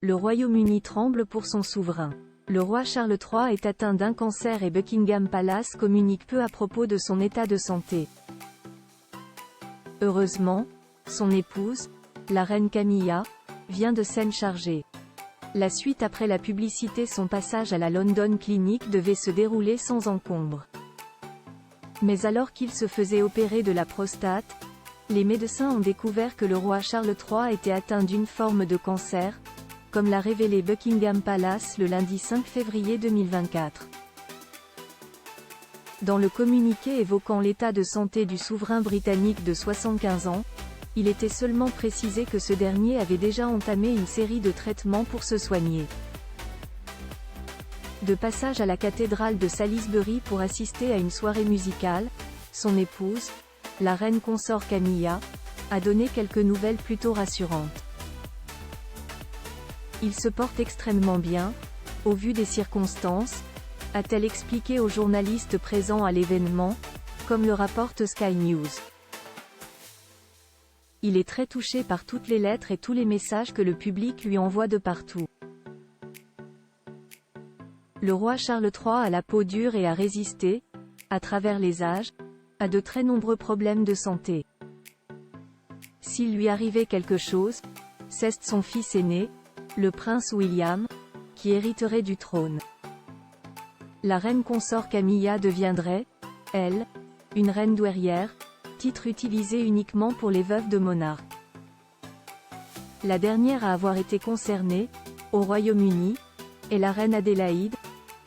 Le Royaume-Uni tremble pour son souverain. Le roi Charles III est atteint d'un cancer et Buckingham Palace communique peu à propos de son état de santé. Heureusement, son épouse, la reine Camilla, vient de s'en charger. La suite après la publicité, son passage à la London Clinic devait se dérouler sans encombre. Mais alors qu'il se faisait opérer de la prostate, les médecins ont découvert que le roi Charles III était atteint d'une forme de cancer, comme l'a révélé Buckingham Palace le lundi 5 février 2024. Dans le communiqué évoquant l'état de santé du souverain britannique de 75 ans, il était seulement précisé que ce dernier avait déjà entamé une série de traitements pour se soigner. De passage à la cathédrale de Salisbury pour assister à une soirée musicale, son épouse, la reine consort Camilla, a donné quelques nouvelles plutôt rassurantes. Il se porte extrêmement bien, au vu des circonstances, a-t-elle expliqué aux journalistes présents à l'événement, comme le rapporte Sky News. Il est très touché par toutes les lettres et tous les messages que le public lui envoie de partout. Le roi Charles III a la peau dure et a résisté, à travers les âges, à de très nombreux problèmes de santé. S'il lui arrivait quelque chose, c'est son fils aîné, le prince William, qui hériterait du trône. La reine consort Camilla deviendrait, elle, une reine douairière, titre utilisé uniquement pour les veuves de monarques. La dernière à avoir été concernée, au Royaume-Uni, est la reine Adélaïde,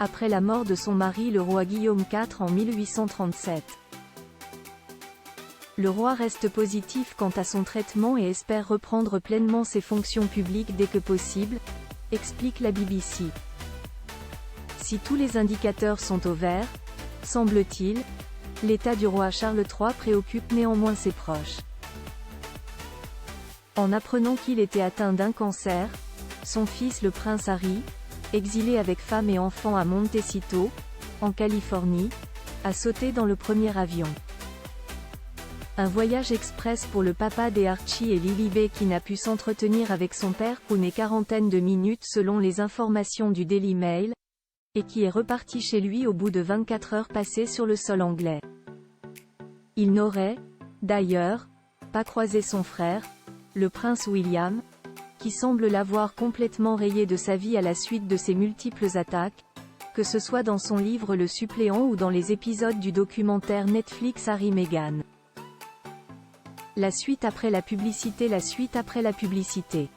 après la mort de son mari le roi Guillaume IV en 1837. Le roi reste positif quant à son traitement et espère reprendre pleinement ses fonctions publiques dès que possible, explique la BBC. Si tous les indicateurs sont au vert, semble-t-il, l'état du roi Charles III préoccupe néanmoins ses proches. En apprenant qu'il était atteint d'un cancer, son fils le prince Harry, exilé avec femme et enfants à Montecito, en Californie, a sauté dans le premier avion. Un voyage express pour le papa des Archie et Lilibet qui n'a pu s'entretenir avec son père qu'une quarantaine de minutes selon les informations du Daily Mail, et qui est reparti chez lui au bout de 24 heures passées sur le sol anglais. Il n'aurait, d'ailleurs, pas croisé son frère, le prince William, qui semble l'avoir complètement rayé de sa vie à la suite de ses multiples attaques, que ce soit dans son livre Le Suppléant ou dans les épisodes du documentaire Netflix Harry-Meghan. La suite après la publicité. La suite après la publicité.